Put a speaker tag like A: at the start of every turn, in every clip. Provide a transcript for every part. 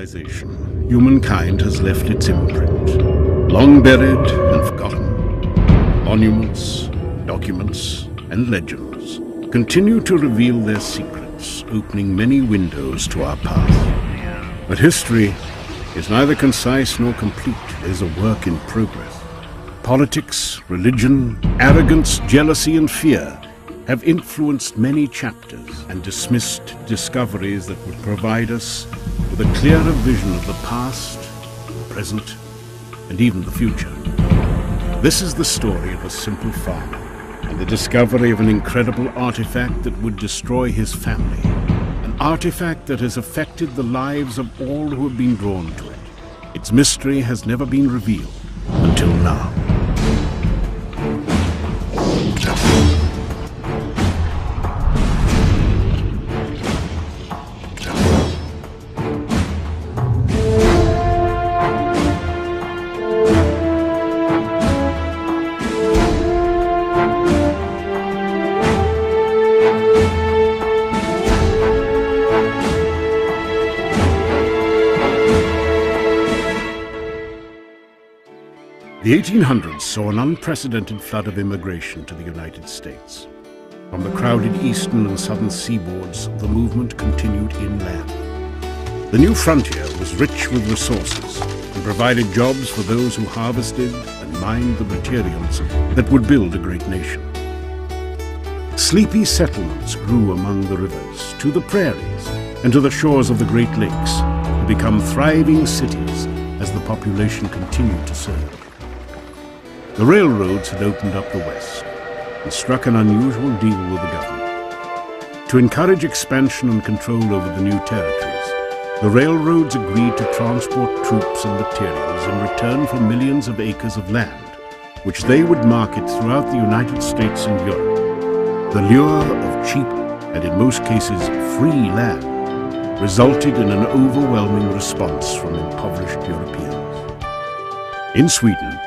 A: civilization, humankind has left its imprint. Long buried and forgotten, monuments, documents, and legends continue to reveal their secrets, opening many windows to our past. But history is neither concise nor complete. It is a work in progress. Politics, religion, arrogance, jealousy, and fear have influenced many chapters and dismissed discoveries that would provide us with a clearer vision of the past, the present, and even the future. This is the story of a simple farmer and the discovery of an incredible artifact that would destroy his family. An artifact that has affected the lives of all who have been drawn to it. Its mystery has never been revealed until now. The 1800s saw an unprecedented flood of immigration to the United States. From the crowded eastern and southern seaboards, the movement continued inland. The new frontier was rich with resources and provided jobs for those who harvested and mined the materials that would build a great nation. Sleepy settlements grew among the rivers, to the prairies, and to the shores of the Great Lakes, to become thriving cities as the population continued to surge. The railroads had opened up the West and struck an unusual deal with the government. To encourage expansion and control over the new territories, the railroads agreed to transport troops and materials in return for millions of acres of land, which they would market throughout the United States and Europe. The lure of cheap, and in most cases free land, resulted in an overwhelming response from impoverished Europeans. In Sweden,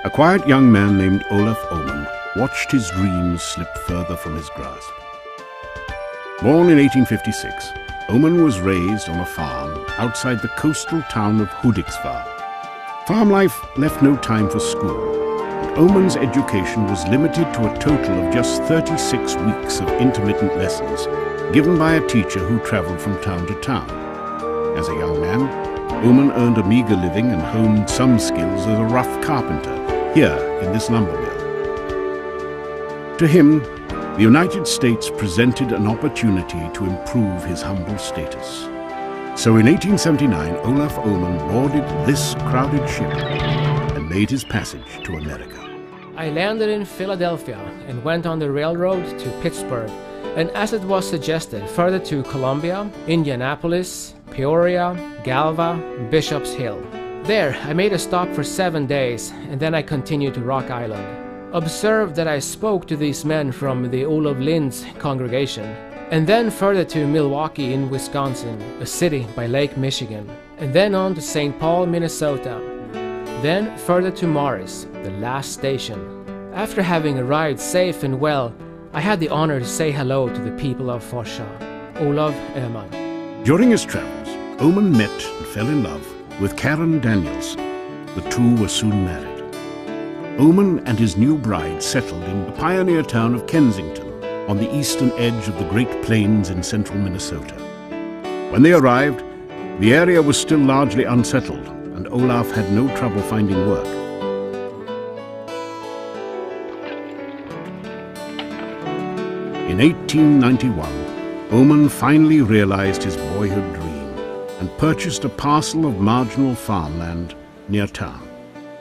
A: a quiet young man named Olof Oman watched his dreams slip further from his grasp. Born in 1856, Oman was raised on a farm outside the coastal town of Hudiksvall. Farm life left no time for school, and Oman's education was limited to a total of just 36 weeks of intermittent lessons given by a teacher who traveled from town to town. As a young man, Oman earned a meager living and honed some skills as a rough carpenter here in this lumber mill. To him, the United States presented an opportunity to improve his humble status. So in 1879, Olof Oman boarded this crowded ship and made his passage to America.
B: I landed in Philadelphia and went on the railroad to Pittsburgh, and as it was suggested, further to Columbia, Indianapolis, Peoria, Galva, Bishop's Hill. There, I made a stop for 7 days, and then I continued to Rock Island. Observe that I spoke to these men from the Olof Lind's congregation, and then further to Milwaukee in Wisconsin, a city by Lake Michigan, and then on to St. Paul, Minnesota, then further to Morris, the last station. After having arrived safe and well, I had the honor to say hello to the people of Forsa, Olof Öhman.
A: During his travels, Oman met and fell in love with Karen Daniels. The two were soon married. Oman and his new bride settled in the pioneer town of Kensington on the eastern edge of the Great Plains in central Minnesota. When they arrived, the area was still largely unsettled, and Olaf had no trouble finding work. In 1891, Oman finally realized his boyhood dream and purchased a parcel of marginal farmland near town.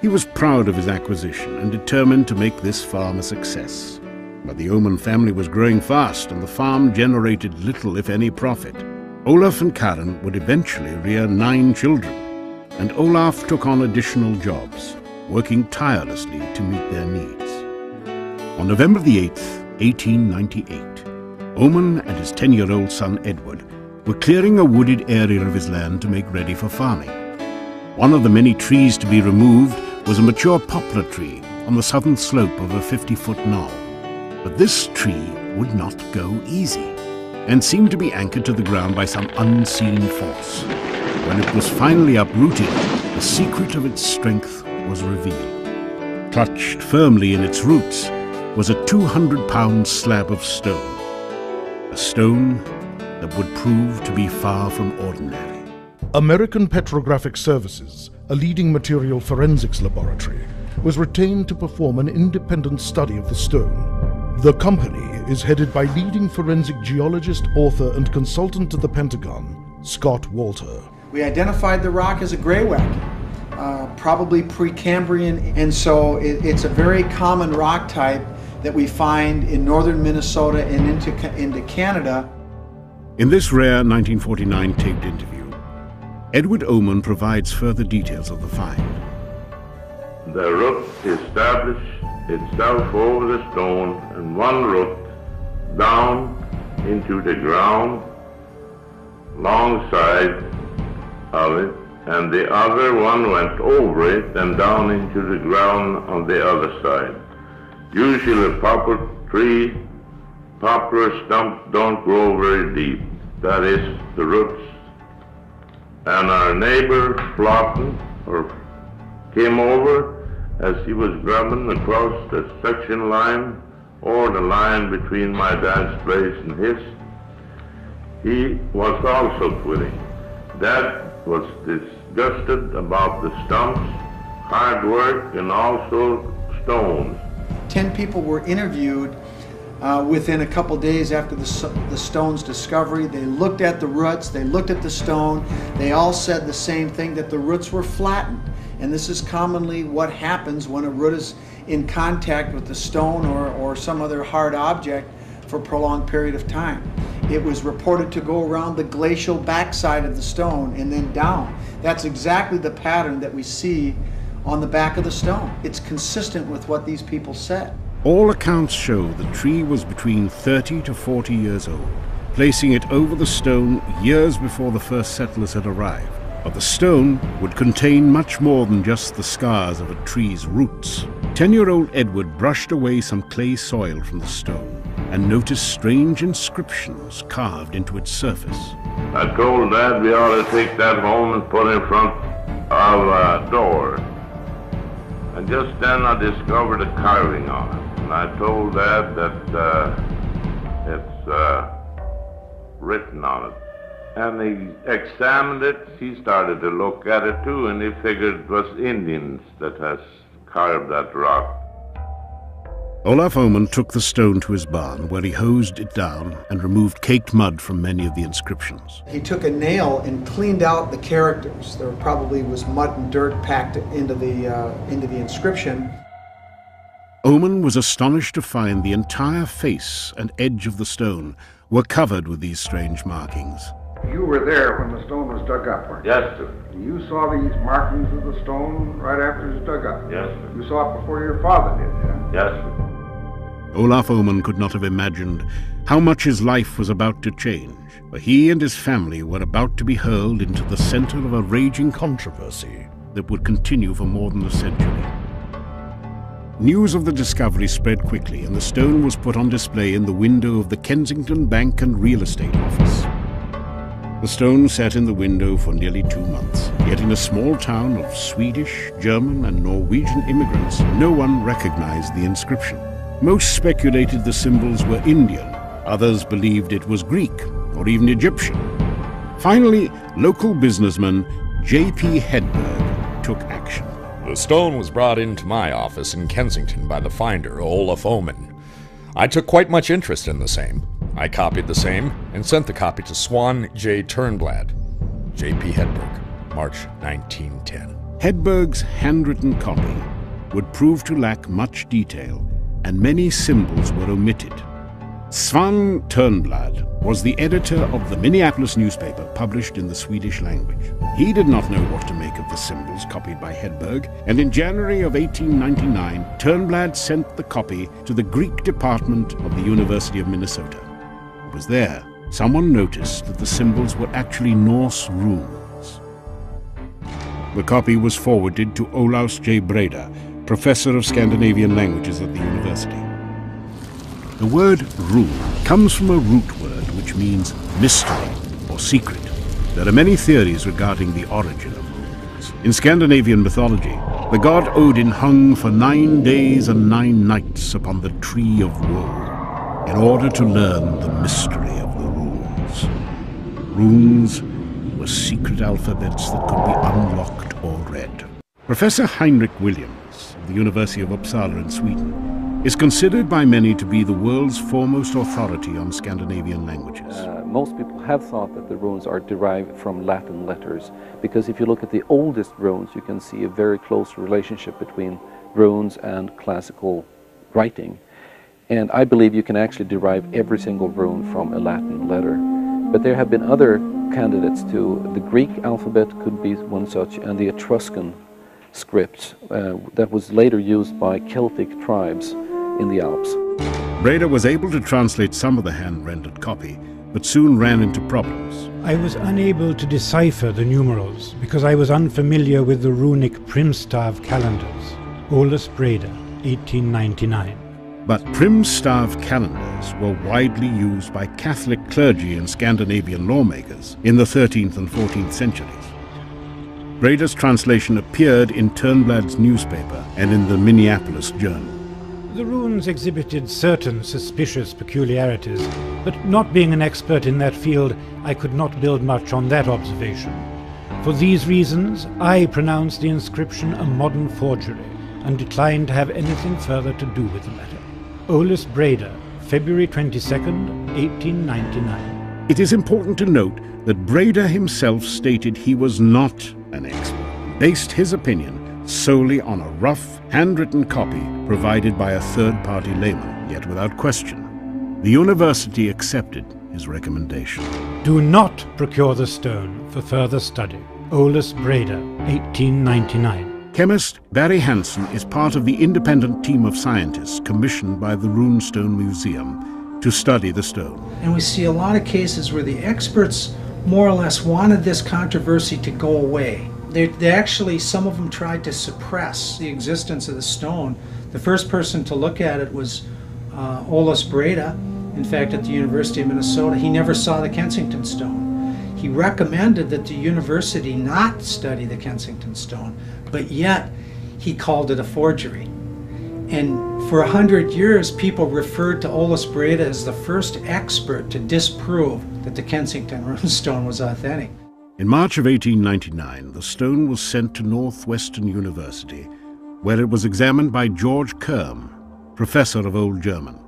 A: He was proud of his acquisition and determined to make this farm a success. But the Oman family was growing fast and the farm generated little, if any, profit. Olaf and Karen would eventually rear 9 children, and Olaf took on additional jobs, working tirelessly to meet their needs. On November the 8th, 1898, Oman and his 10-year-old son Edward were clearing a wooded area of his land to make ready for farming. One of the many trees to be removed was a mature poplar tree on the southern slope of a 50-foot knoll. But this tree would not go easy, and seemed to be anchored to the ground by some unseen force. When it was finally uprooted, the secret of its strength was revealed. Clutched firmly in its roots was a 200-pound slab of stone. A stone that would prove to be far from ordinary.
C: American Petrographic Services, a leading material forensics laboratory, was retained to perform an independent study of the stone. The company is headed by leading forensic geologist, author, and consultant to the Pentagon, Scott Walter.
D: We identified the rock as a greywacke, probably Precambrian, and so it's a very common rock type that we find in northern Minnesota and into Canada.
A: In this rare 1949 taped interview, Edward Oman provides further details of the find.
E: The root established itself over the stone, and one root down into the ground alongside of it, and the other one went over it and down into the ground on the other side. Usually a poplar tree, poplar stump don't grow very deep. That is the roots. And our neighbor Flotton came over as he was grubbing across the section line, or the line between my dad's place and his. He was also quitting. Dad was disgusted about the stumps, hard work, and also stones.
D: 10 people were interviewed within a couple days after the stone's discovery. They looked at the roots, they looked at the stone, they all said the same thing, that the roots were flattened. And this is commonly what happens when a root is in contact with the stone or some other hard object for a prolonged period of time. It was reported to go around the glacial backside of the stone and then down. That's exactly the pattern that we see on the back of the stone. It's consistent with what these people said.
A: All accounts show the tree was between 30 to 40 years old, placing it over the stone years before the first settlers had arrived. But the stone would contain much more than just the scars of a tree's roots. 10-year-old Edward brushed away some clay soil from the stone and noticed strange inscriptions carved into its surface.
E: I told Dad we ought to take that home and put it in front of a door. And just then I discovered a carving on it. And I told Dad that it's written on it. And he examined it. He started to look at it too, and he figured it was Indians that has carved that rock.
A: Olaf Oman took the stone to his barn, where he hosed it down and removed caked mud from many of the inscriptions.
D: He took a nail and cleaned out the characters. There probably was mud and dirt packed into the inscription.
A: Oman was astonished to find the entire face and edge of the stone were covered with these strange markings.
F: You were there when the stone was dug up, weren't you?
E: Yes, sir.
F: You saw these markings of the stone right after it was dug up?
E: Yes, sir.
F: You saw it before your father did, yeah?
E: Yes, sir.
A: Olaf Oman could not have imagined how much his life was about to change, for he and his family were about to be hurled into the center of a raging controversy that would continue for more than a century. News of the discovery spread quickly, and the stone was put on display in the window of the Kensington Bank and Real Estate Office. The stone sat in the window for nearly 2 months, yet in a small town of Swedish, German, and Norwegian immigrants, no one recognized the inscription. Most speculated the symbols were Indian, others believed it was Greek or even Egyptian. Finally, local businessman J.P. Hedberg took action.
G: The stone was brought into my office in Kensington by the finder, Olaf Oman. I took quite much interest in the same. I copied the same and sent the copy to Swan J. Turnblad, J.P. Hedberg, March 1910.
A: Hedberg's handwritten copy would prove to lack much detail, and many symbols were omitted. Svan Turnblad was the editor of the Minneapolis newspaper published in the Swedish language. He did not know what to make of the symbols copied by Hedberg, and in January of 1899, Turnblad sent the copy to the Greek department of the University of Minnesota. It was there someone noticed that the symbols were actually Norse runes. The copy was forwarded to Olaus J. Breda, professor of Scandinavian languages at the university. The word rune comes from a root word which means mystery or secret. There are many theories regarding the origin of runes. In Scandinavian mythology, the god Odin hung for 9 days and 9 nights upon the tree of woe in order to learn the mystery of the runes. Runes were secret alphabets that could be unlocked or read. Professor Heinrich Williams of the University of Uppsala in Sweden is considered by many to be the world's foremost authority on Scandinavian languages.
H: Most people have thought that the runes are derived from Latin letters, because if you look at the oldest runes, you can see a very close relationship between runes and classical writing. And I believe you can actually derive every single rune from a Latin letter. But there have been other candidates too. The Greek alphabet could be one such, and the Etruscan script that was later used by Celtic tribes in the Alps.
A: Breda was able to translate some of the hand-rendered copy, but soon ran into problems.
I: I was unable to decipher the numerals because I was unfamiliar with the runic primstav calendars. Olaus Breda, 1899.
A: But primstav calendars were widely used by Catholic clergy and Scandinavian lawmakers in the 13th and 14th centuries. Breda's translation appeared in Turnblad's newspaper and in the Minneapolis Journal.
I: The runes exhibited certain suspicious peculiarities, but not being an expert in that field, I could not build much on that observation. For these reasons, I pronounced the inscription a modern forgery and declined to have anything further to do with the matter. Olaus Breda, February 22nd, 1899.
A: It is important to note that Breda himself stated he was not an expert, based his opinion solely on a rough, handwritten copy provided by a third-party layman, yet without question. The university accepted his recommendation.
I: Do not procure the stone for further study. Olaus Breda, 1899.
A: Chemist Barry Hansen is part of the independent team of scientists commissioned by the Runestone Museum to study the stone.
J: And we see a lot of cases where the experts more or less wanted this controversy to go away. They actually, some of them tried to suppress the existence of the stone. The first person to look at it was Olaus Breda, in fact, at the University of Minnesota. He never saw the Kensington stone. He recommended that the university not study the Kensington stone, but yet he called it a forgery. And for 100 years, people referred to Olaus Breda as the first expert to disprove that the Kensington runestone was authentic.
A: In March of 1899, the stone was sent to Northwestern University, where it was examined by George Kerm, professor of Old German.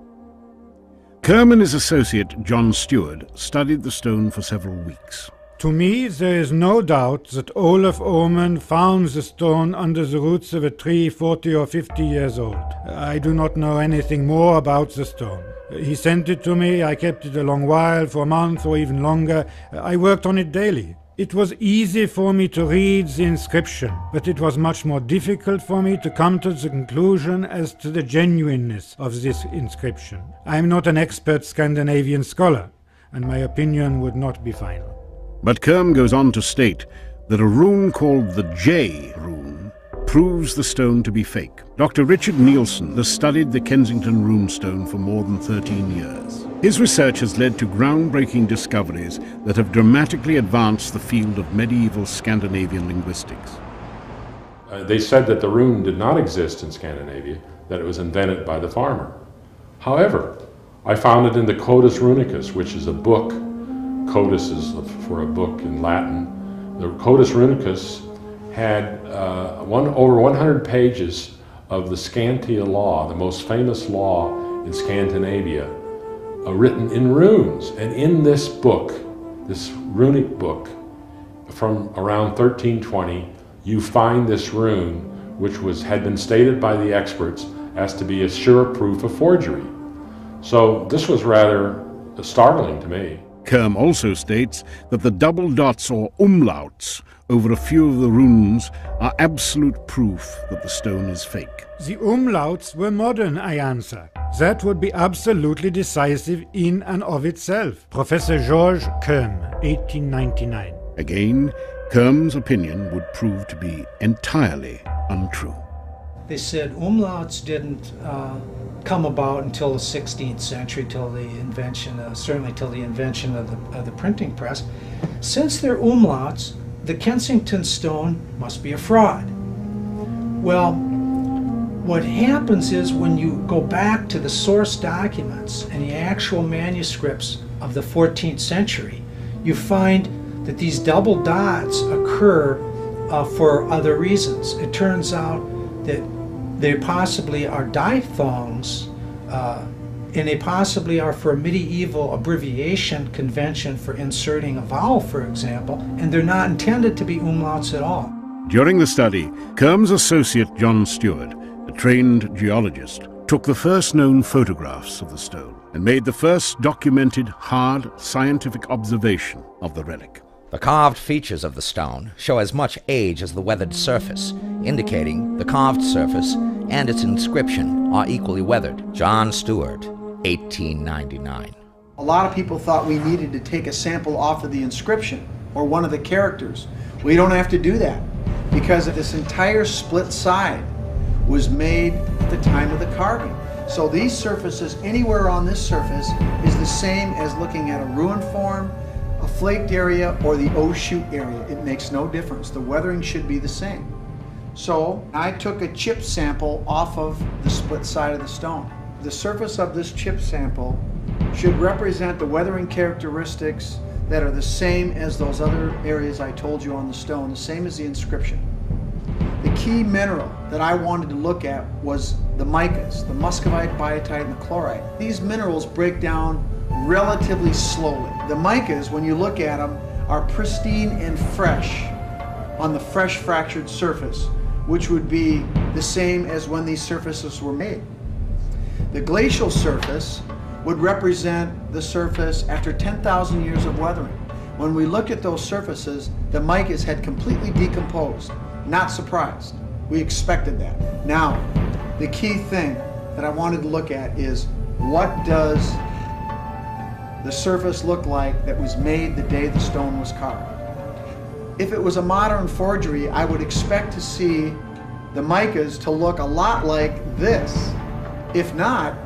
A: Kerm and his associate, John Stewart, studied the stone for several weeks.
I: To me, there is no doubt that Olaf Oman found the stone under the roots of a tree 40 or 50 years old. I do not know anything more about the stone. He sent it to me, I kept it a long while, for a month or even longer. I worked on it daily. It was easy for me to read the inscription, but it was much more difficult for me to come to the conclusion as to the genuineness of this inscription. I am not an expert Scandinavian scholar, and my opinion would not be final.
A: But Kerm goes on to state that a rune called the J rune proves the stone to be fake. Dr. Richard Nielsen has studied the Kensington runestone for more than 13 years. His research has led to groundbreaking discoveries that have dramatically advanced the field of medieval Scandinavian linguistics.
K: They said that the rune did not exist in Scandinavia, that it was invented by the farmer. However, I found it in the Codex Runicus, which is a book. Codex is for a book in Latin. The Codex Runicus had over 100 pages of the Scantia law, the most famous law in Scandinavia, written in runes. And in this book, this runic book, from around 1320, you find this rune, which had been stated by the experts as to be a sure proof of forgery. So this was rather startling to me.
A: Kerm also states that the double dots or umlauts over a few of the runes are absolute proof that the stone is fake.
I: The umlauts were modern, I answer. That would be absolutely decisive in and of itself. Professor George Kerm, 1899.
A: Again, Kerm's opinion would prove to be entirely untrue.
J: They said umlauts didn't come about until the 16th century, till the invention, certainly till the invention of the printing press. Since they're umlauts, the Kensington stone must be a fraud. Well, what happens is when you go back to the source documents and the actual manuscripts of the 14th century, you find that these double dots occur for other reasons. It turns out that they possibly are diphthongs, and they possibly are for a medieval abbreviation convention for inserting a vowel, for example, and they're not intended to be umlauts at all.
A: During the study, Kerm's associate John Stewart, a trained geologist, took the first known photographs of the stone and made the first documented hard scientific observation of the relic.
L: The carved features of the stone show as much age as the weathered surface, indicating the carved surface and its inscription are equally weathered. John Stewart, 1899.
D: A lot of people thought we needed to take a sample off of the inscription or one of the characters. We don't have to do that because this entire split side was made at the time of the carving. So these surfaces, anywhere on this surface, is the same as looking at a ruin form, a flaked area, or the O-shoot area. It makes no difference. The weathering should be the same. So I took a chip sample off of the split side of the stone. The surface of this chip sample should represent the weathering characteristics that are the same as those other areas I told you on the stone, the same as the inscription. The key mineral that I wanted to look at was the micas, the muscovite, biotite, and the chlorite. These minerals break down relatively slowly. The micas, when you look at them, are pristine and fresh on the fresh fractured surface, which would be the same as when these surfaces were made. The glacial surface would represent the surface after 10,000 years of weathering. When we looked at those surfaces, the micas had completely decomposed. Not surprised. We expected that. Now, the key thing that I wanted to look at is what does the surface look like that was made the day the stone was carved? If it was a modern forgery, I would expect to see the micas to look a lot like this. If not,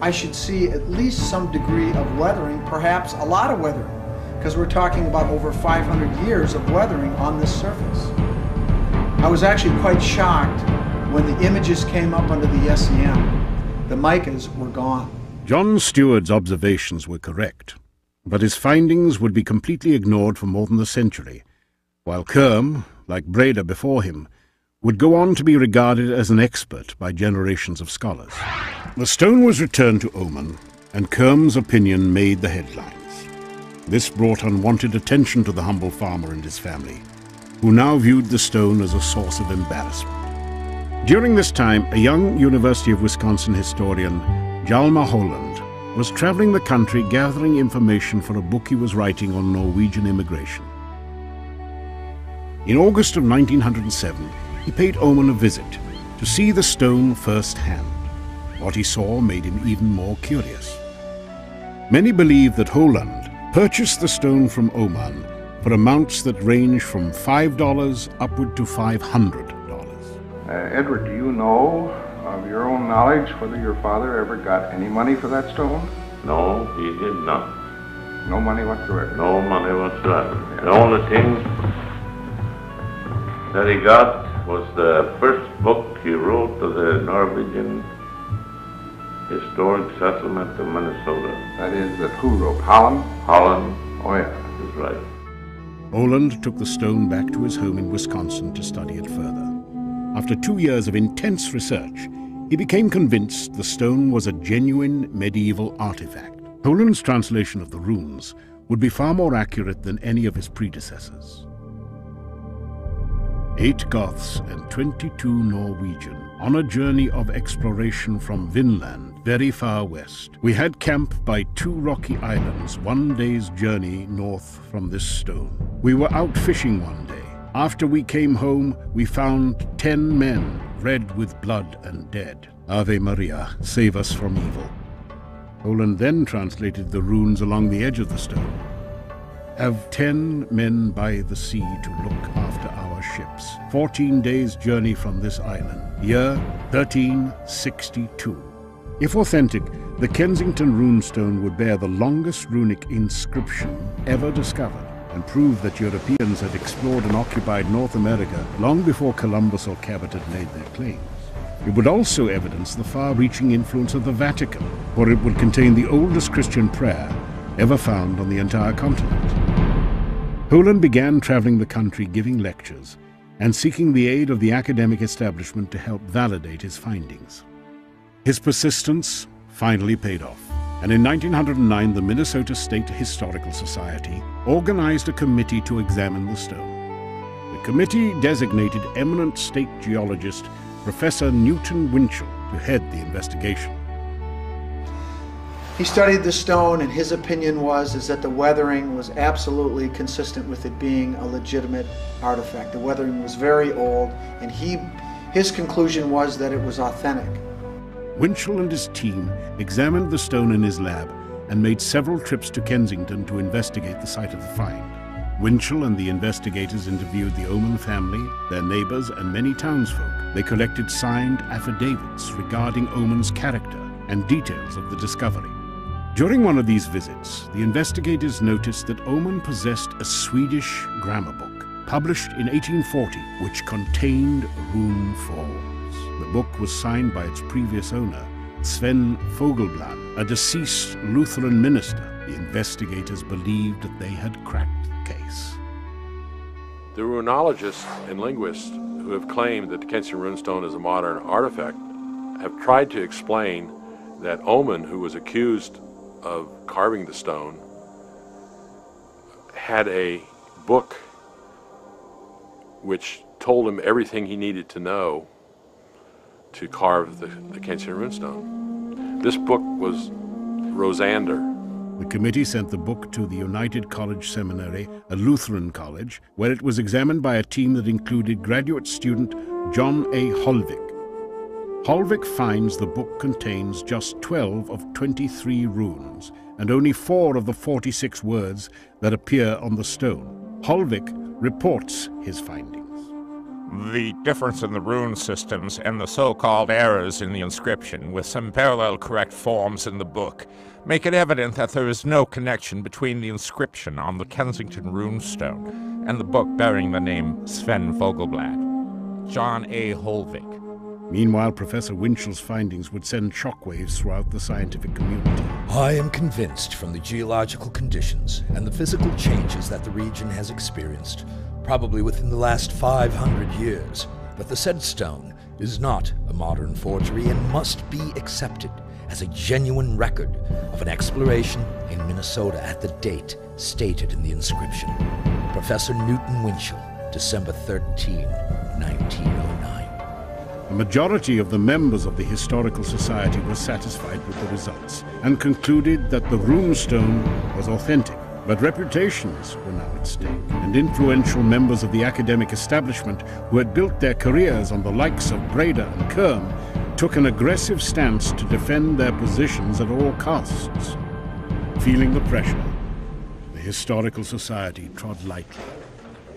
D: I should see at least some degree of weathering, perhaps a lot of weathering, because we're talking about over 500 years of weathering on this surface. I was actually quite shocked when the images came up under the SEM. The micas were gone.
A: John Stewart's observations were correct, but his findings would be completely ignored for more than a century, while Kerm, like Breda before him, would go on to be regarded as an expert by generations of scholars. The stone was returned to Oman, and Kerm's opinion made the headlines. This brought unwanted attention to the humble farmer and his family, who now viewed the stone as a source of embarrassment. During this time, a young University of Wisconsin historian, Hjalmar Holland, was traveling the country gathering information for a book he was writing on Norwegian immigration. In August of 1907, he paid Oman a visit to see the stone firsthand. What he saw made him even more curious. Many believe that Holland purchased the stone from Oman for amounts that range from $5 upward to $500.
F: Edward, do you know of your own knowledge whether your father ever got any money for that stone?
E: No, he did not.
F: No money whatsoever?
E: No money whatsoever. The only thing that he got was the first book he wrote to the Norwegian Historic Settlement of Minnesota.
F: That is, that who wrote? Holland?
E: Holland.
F: Oh, yeah.
E: Is right.
A: Holland took the stone back to his home in Wisconsin to study it further. After 2 years of intense research, he became convinced the stone was a genuine medieval artifact. Holland's translation of the runes would be far more accurate than any of his predecessors. 8 Goths and 22 Norwegian on a journey of exploration from Vinland, very far west. We had camp by 2 rocky islands, 1 day's journey north from this stone. We were out fishing one day. After we came home, we found 10 men, red with blood and dead. Ave Maria, save us from evil. Holland then translated the runes along the edge of the stone. Have 10 men by the sea to look after our ships. 14 days' journey from this island. Year 1362. If authentic, the Kensington runestone would bear the longest runic inscription ever discovered, and prove that Europeans had explored and occupied North America long before Columbus or Cabot had made their claims. It would also evidence the far-reaching influence of the Vatican, for it would contain the oldest Christian prayer ever found on the entire continent. Holland began traveling the country giving lectures and seeking the aid of the academic establishment to help validate his findings. His persistence finally paid off, and in 1909 the Minnesota State Historical Society organized a committee to examine the stone. The committee designated eminent state geologist Professor Newton Winchell to head the investigation.
D: He studied the stone, and his opinion was that the weathering was absolutely consistent with it being a legitimate artifact. The weathering was very old, and his conclusion was that it was authentic.
A: Winchell and his team examined the stone in his lab and made several trips to Kensington to investigate the site of the find. Winchell and the investigators interviewed the Oman family, their neighbors, and many townsfolk. They collected signed affidavits regarding Oman's character and details of the discovery. During one of these visits, the investigators noticed that Oman possessed a Swedish grammar book, published in 1840, which contained rune forms. The book was signed by its previous owner, Sven Fogelblad, a deceased Lutheran minister. The investigators believed that they had cracked the case.
K: The runologists and linguists who have claimed that the Kensington runestone is a modern artifact have tried to explain that Oman, who was accused of carving the stone, had a book which told him everything he needed to know to carve the Kensington runestone. This book was Rosander.
A: The committee sent the book to the United College Seminary, a Lutheran college, where it was examined by a team that included graduate student John A. Holvik. Holvik finds the book contains just 12 of 23 runes, and only 4 of the 46 words that appear on the stone. Holvik reports his findings.
M: The difference in the rune systems and the so-called errors in the inscription, with some parallel correct forms in the book, make it evident that there is no connection between the inscription on the Kensington runestone and the book bearing the name Sven Fogelblad. John A. Holvik.
A: Meanwhile, Professor Winchell's findings would send shockwaves throughout the scientific community.
L: I am convinced from the geological conditions and the physical changes that the region has experienced, probably within the last 500 years, that the said stone is not a modern forgery and must be accepted as a genuine record of an exploration in Minnesota at the date stated in the inscription. Professor Newton Winchell, December 13, 1909.
A: A majority of the members of the Historical Society were satisfied with the results and concluded that the runestone was authentic. But reputations were now at stake, and influential members of the academic establishment who had built their careers on the likes of Breda and Kerm took an aggressive stance to defend their positions at all costs. Feeling the pressure, the Historical Society trod lightly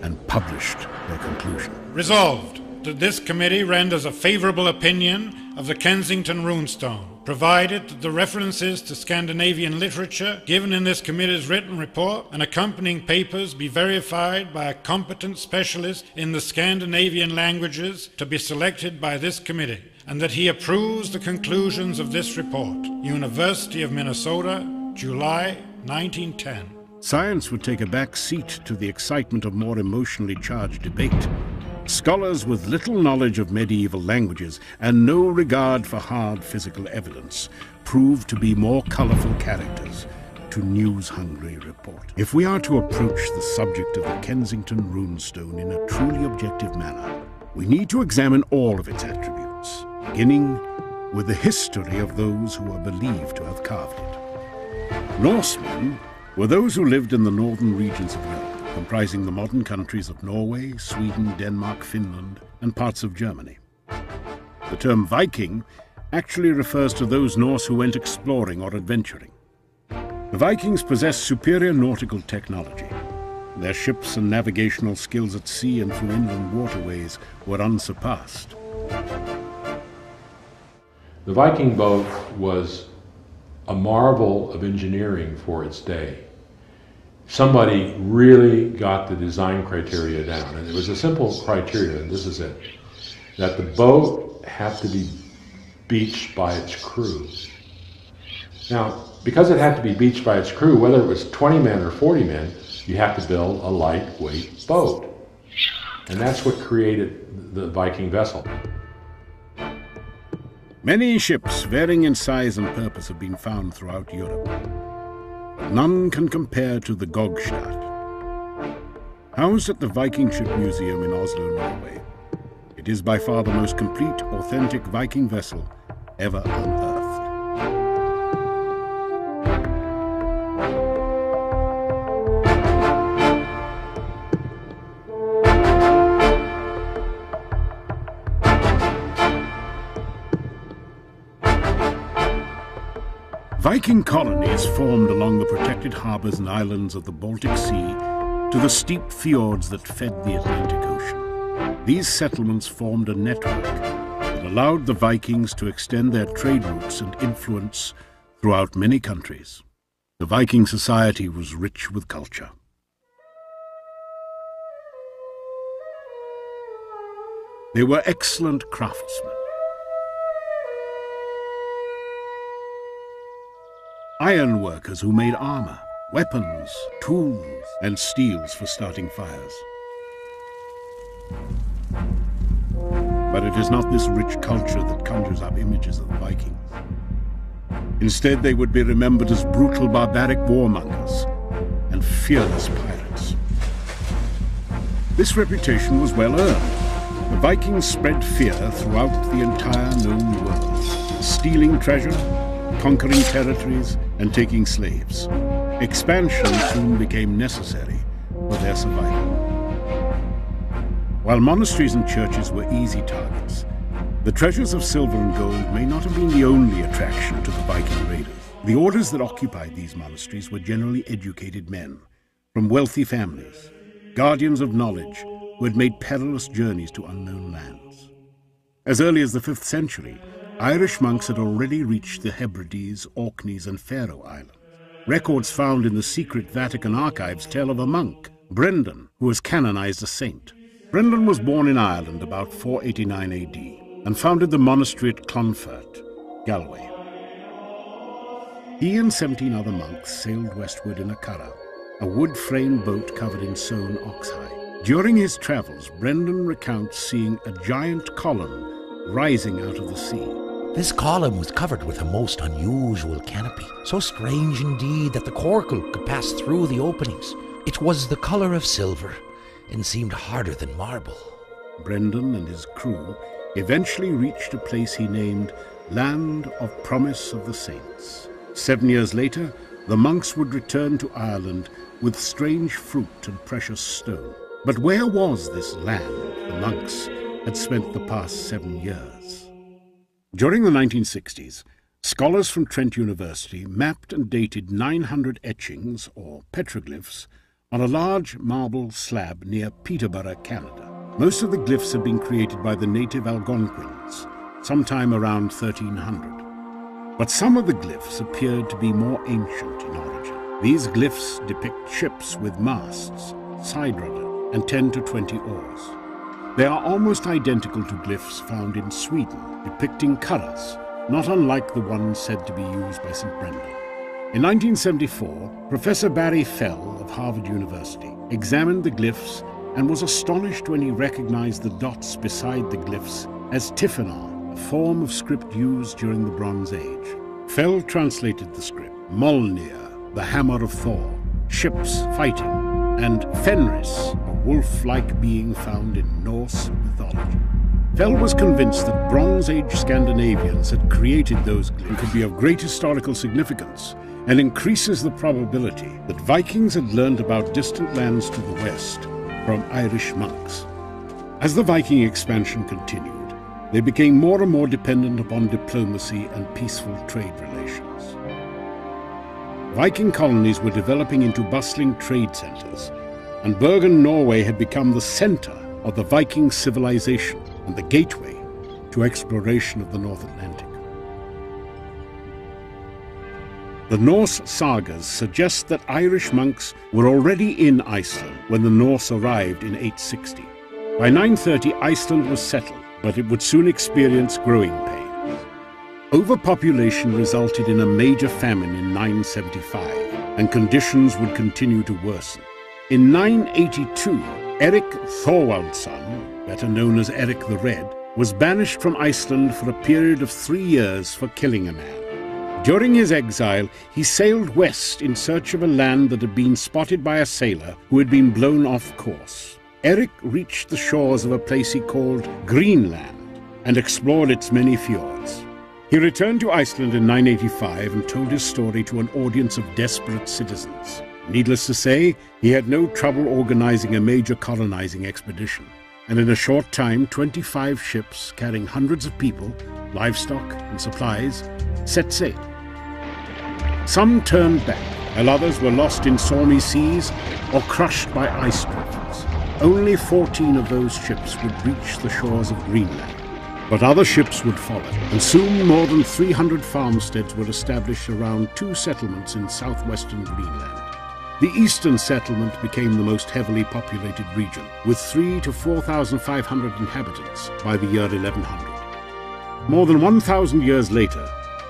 A: and published their conclusion.
I: Resolved that this committee renders a favorable opinion of the Kensington runestone, provided that the references to Scandinavian literature given in this committee's written report and accompanying papers be verified by a competent specialist in the Scandinavian languages to be selected by this committee, and that he approves the conclusions of this report. University of Minnesota, July 1910.
A: Science would take a back seat to the excitement of more emotionally charged debate. Scholars with little knowledge of medieval languages and no regard for hard physical evidence proved to be more colorful characters to news-hungry reporters. If we are to approach the subject of the Kensington runestone in a truly objective manner, we need to examine all of its attributes, beginning with the history of those who are believed to have carved it. Norsemen were those who lived in the northern regions of Europe, comprising the modern countries of Norway, Sweden, Denmark, Finland, and parts of Germany. The term Viking actually refers to those Norse who went exploring or adventuring. The Vikings possessed superior nautical technology. Their ships and navigational skills at sea and through inland waterways were unsurpassed.
K: The Viking boat was a marvel of engineering for its day. Somebody really got the design criteria down, and it was a simple criteria, and this is it, that the boat had to be beached by its crew. Now, because it had to be beached by its crew, whether it was 20 men or 40 men, you had to build a lightweight boat. And that's what created the Viking vessel.
A: Many ships varying in size and purpose have been found throughout Europe. But none can compare to the Gokstad. Housed at the Viking Ship Museum in Oslo, Norway, it is by far the most complete, authentic Viking vessel ever unearthed. Viking colonies formed along the protected harbours and islands of the Baltic Sea to the steep fjords that fed the Atlantic Ocean. These settlements formed a network that allowed the Vikings to extend their trade routes and influence throughout many countries. The Viking society was rich with culture. They were excellent craftsmen. Iron workers who made armor, weapons, tools, and steels for starting fires. But it is not this rich culture that conjures up images of the Vikings. Instead, they would be remembered as brutal, barbaric warmongers and fearless pirates. This reputation was well earned. The Vikings spread fear throughout the entire known world, stealing treasure, conquering territories, and taking slaves. Expansion soon became necessary for their survival. While monasteries and churches were easy targets, the treasures of silver and gold may not have been the only attraction to the Viking raiders. The orders that occupied these monasteries were generally educated men from wealthy families, guardians of knowledge who had made perilous journeys to unknown lands. As early as the 5th century, Irish monks had already reached the Hebrides, Orkneys, and Faroe Islands. Records found in the secret Vatican archives tell of a monk, Brendan, who was canonized a saint. Brendan was born in Ireland about 489 AD and founded the monastery at Clonfert, Galway. He and 17 other monks sailed westward in a curragh, a wood-framed boat covered in sewn oxhide. During his travels, Brendan recounts seeing a giant column rising out of the sea.
L: This column was covered with a most unusual canopy, so strange indeed that the coracle could pass through the openings. It was the colour of silver, and seemed harder than marble.
A: Brendan and his crew eventually reached a place he named Land of Promise of the Saints. 7 years later, the monks would return to Ireland with strange fruit and precious stone. But where was this land the monks had spent the past 7 years? During the 1960s, scholars from Trent University mapped and dated 900 etchings, or petroglyphs, on a large marble slab near Peterborough, Canada. Most of the glyphs had been created by the native Algonquins, sometime around 1300. But some of the glyphs appeared to be more ancient in origin. These glyphs depict ships with masts, side rudder, and 10 to 20 oars. They are almost identical to glyphs found in Sweden, depicting curraghs, not unlike the ones said to be used by St. Brendan. In 1974, Professor Barry Fell of Harvard University examined the glyphs and was astonished when he recognized the dots beside the glyphs as tiffinar, a form of script used during the Bronze Age. Fell translated the script, Mjolnir, the hammer of Thor, ships fighting, and Fenris, a wolf-like being found in Norse mythology. Fell was convinced that Bronze Age Scandinavians had created those glyphs could be of great historical significance, and increases the probability that Vikings had learned about distant lands to the west from Irish monks. As the Viking expansion continued, they became more and more dependent upon diplomacy and peaceful trade relations. Viking colonies were developing into bustling trade centers, and Bergen, Norway had become the center of the Viking civilization and the gateway to exploration of the North Atlantic. The Norse sagas suggest that Irish monks were already in Iceland when the Norse arrived in 860. By 930, Iceland was settled, but it would soon experience growing pains. Overpopulation resulted in a major famine in 975, and conditions would continue to worsen. In 982, Eric Thorwaldson, better known as Eric the Red, was banished from Iceland for a period of 3 years for killing a man. During his exile, he sailed west in search of a land that had been spotted by a sailor who had been blown off course. Eric reached the shores of a place he called Greenland and explored its many fjords. He returned to Iceland in 985 and told his story to an audience of desperate citizens. Needless to say, he had no trouble organizing a major colonizing expedition, and in a short time 25 ships carrying hundreds of people, livestock and supplies set sail. Some turned back, while others were lost in stormy seas or crushed by ice drifters. Only 14 of those ships would reach the shores of Greenland, but other ships would follow, and soon more than 300 farmsteads were established around 2 settlements in southwestern Greenland. The eastern settlement became the most heavily populated region, with 3,000 to 4,500 inhabitants by the year 1100. More than 1,000 years later,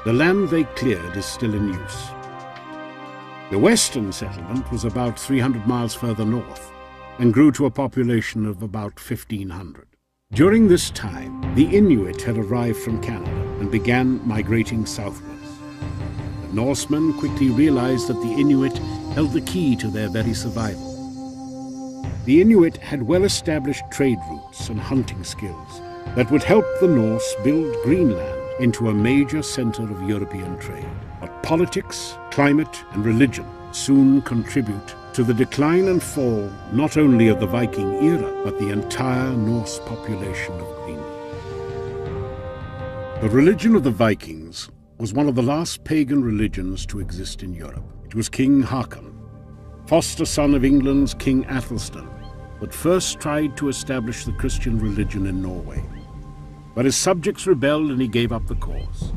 A: the land they cleared is still in use. The western settlement was about 300 miles further north and grew to a population of about 1,500. During this time, the Inuit had arrived from Canada and began migrating southwards. The Norsemen quickly realized that the Inuit held the key to their very survival. The Inuit had well-established trade routes and hunting skills that would help the Norse build Greenland into a major center of European trade. But politics, climate, and religion soon contribute to the decline and fall not only of the Viking era, but the entire Norse population of Greenland. The religion of the Vikings was one of the last pagan religions to exist in Europe. It was King Haakon, foster son of England's King Athelstan, that first tried to establish the Christian religion in Norway. But his subjects rebelled and he gave up the cause.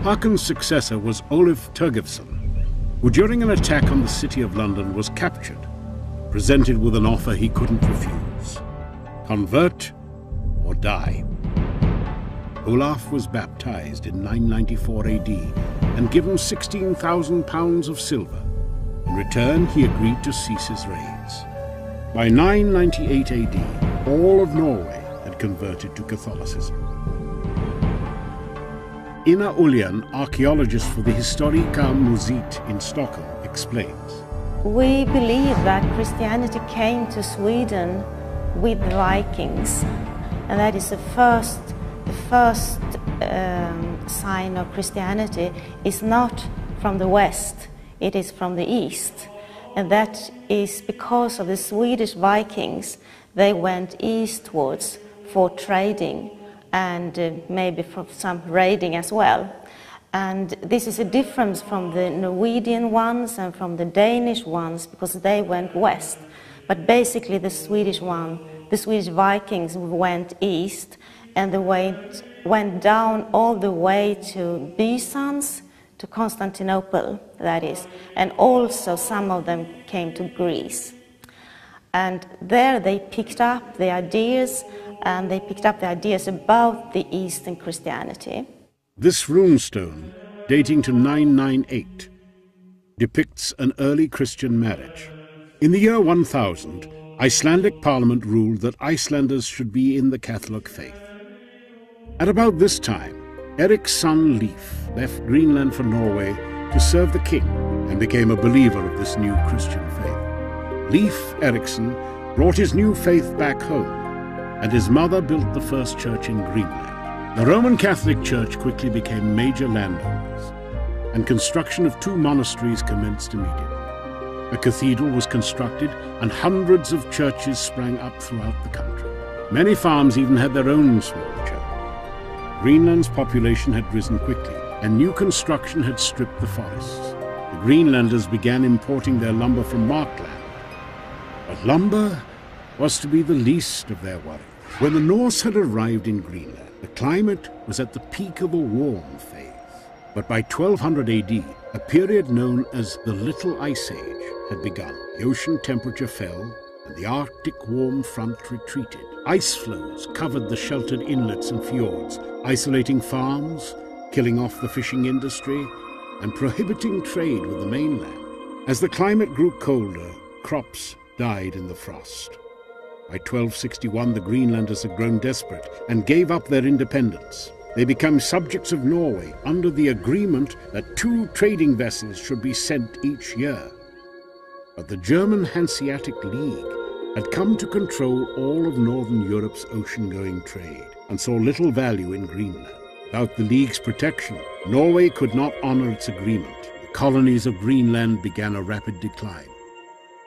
A: Haakon's successor was Olaf Turgevson, who during an attack on the city of London was captured, presented with an offer he couldn't refuse: convert or die. Olaf was baptized in 994 AD and given 16,000 pounds of silver. In return, he agreed to cease his raids. By 998 AD, all of Norway had converted to Catholicism. Ina Ullian, archaeologist for the Historiska Museet in Stockholm, explains.
N: We believe that Christianity came to Sweden with the Vikings, and that is the first sign of Christianity is not from the west, it is from the east. And that is because of the Swedish Vikings. They went eastwards for trading and maybe for some raiding as well. And this is a difference from the Norwegian ones and from the Danish ones, because they went west. But basically the Swedish Vikings went east, and they went down all the way to Byzance, to Constantinople, that is, and also some of them came to Greece. And there they picked up the ideas, and they picked up the ideas about the Eastern Christianity.
A: This runestone, dating to 998, depicts an early Christian marriage. In the year 1000, Icelandic Parliament ruled that Icelanders should be in the Catholic faith. At about this time, Eric's son Leif left Greenland for Norway to serve the king and became a believer of this new Christian faith. Leif Erikson brought his new faith back home, and his mother built the first church in Greenland. The Roman Catholic Church quickly became major landowners, and construction of 2 monasteries commenced immediately. A cathedral was constructed, and hundreds of churches sprang up throughout the country. Many farms even had their own small church. Greenland's population had risen quickly, and new construction had stripped the forests. The Greenlanders began importing their lumber from Markland. But lumber was to be the least of their worries. When the Norse had arrived in Greenland, the climate was at the peak of a warm phase. But by 1200 AD, A period known as the Little Ice Age had begun. The ocean temperature fell, and the Arctic warm front retreated. Ice floes covered the sheltered inlets and fjords, isolating farms, killing off the fishing industry, and prohibiting trade with the mainland. As the climate grew colder, crops died in the frost. By 1261, the Greenlanders had grown desperate and gave up their independence. They became subjects of Norway under the agreement that 2 trading vessels should be sent each year. But the German Hanseatic League had come to control all of Northern Europe's ocean-going trade and saw little value in Greenland. Without the League's protection, Norway could not honor its agreement. The colonies of Greenland began a rapid decline.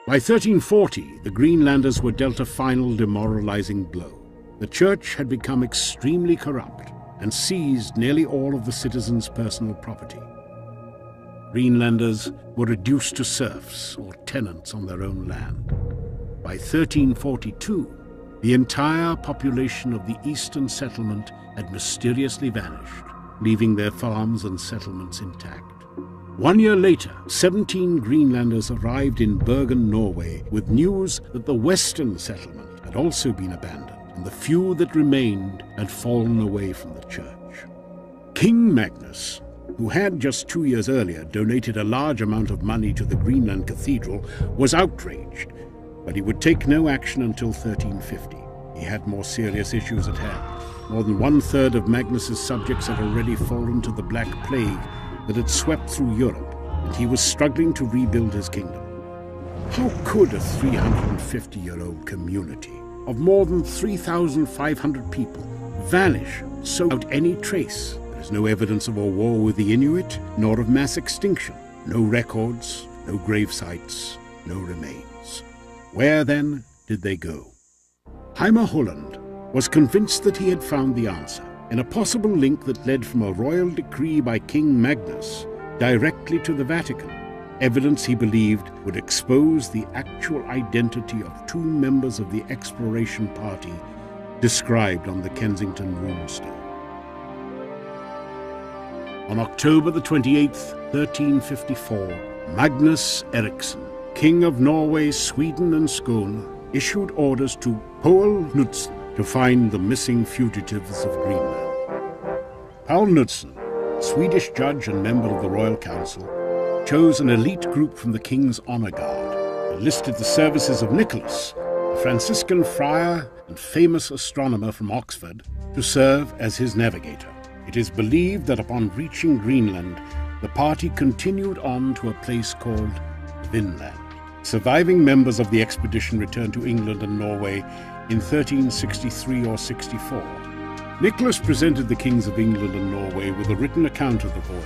A: By 1340, the Greenlanders were dealt a final demoralizing blow. The church had become extremely corrupt and seized nearly all of the citizens' personal property. Greenlanders were reduced to serfs or tenants on their own land. By 1342, the entire population of the eastern settlement had mysteriously vanished, leaving their farms and settlements intact. 1 year later, 17 Greenlanders arrived in Bergen, Norway, with news that the western settlement had also been abandoned, and the few that remained had fallen away from the church. King Magnus, who had just 2 years earlier donated a large amount of money to the Greenland Cathedral, was outraged, but he would take no action until 1350. He had more serious issues at hand. More than 1/3 of Magnus's subjects had already fallen to the Black Plague that had swept through Europe, and he was struggling to rebuild his kingdom. How could a 350-year-old community of more than 3,500 people vanish so without any trace? There is no evidence of a war with the Inuit, nor of mass extinction. No records, no grave sites, no remains. Where, then, did they go? Heimer Holland was convinced that he had found the answer in a possible link that led from a royal decree by King Magnus directly to the Vatican, evidence he believed would expose the actual identity of 2 members of the exploration party described on the Kensington runestone. On October the 28th, 1354, Magnus Eriksson, King of Norway, Sweden and Skåne, issued orders to Paul Knudsen to find the missing fugitives of Greenland. Paul Knudsen, Swedish judge and member of the Royal Council, chose an elite group from the King's Honor Guard, enlisted the services of Nicholas, a Franciscan friar and famous astronomer from Oxford, to serve as his navigator. It is believed that upon reaching Greenland, the party continued on to a place called Vinland. Surviving members of the expedition returned to England and Norway in 1363 or 64. Nicholas presented the kings of England and Norway with a written account of the voyage,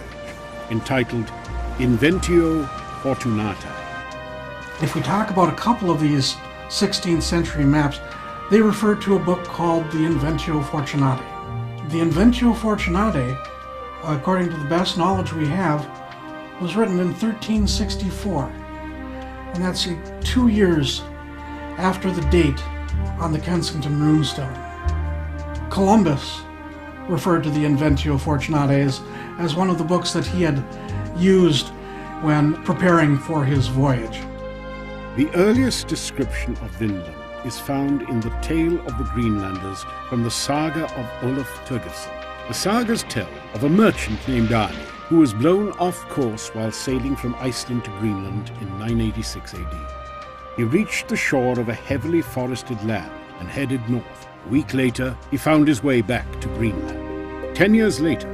A: entitled Inventio Fortunata.
O: If we talk about a couple of these 16th century maps, they refer to a book called the Inventio Fortunatae. The Inventio Fortunatae, according to the best knowledge we have, was written in 1364. And that's 2 years after the date on the Kensington runestone. Columbus referred to the Inventio Fortunatae as one of the books that he had used when preparing for his voyage.
A: The earliest description of Vinland is found in the Tale of the Greenlanders from the saga of Olaf Tryggvason. The sagas tell of a merchant named Arni who was blown off course while sailing from Iceland to Greenland in 986 AD. He reached the shore of a heavily forested land and headed north. A week later, he found his way back to Greenland. 10 years later,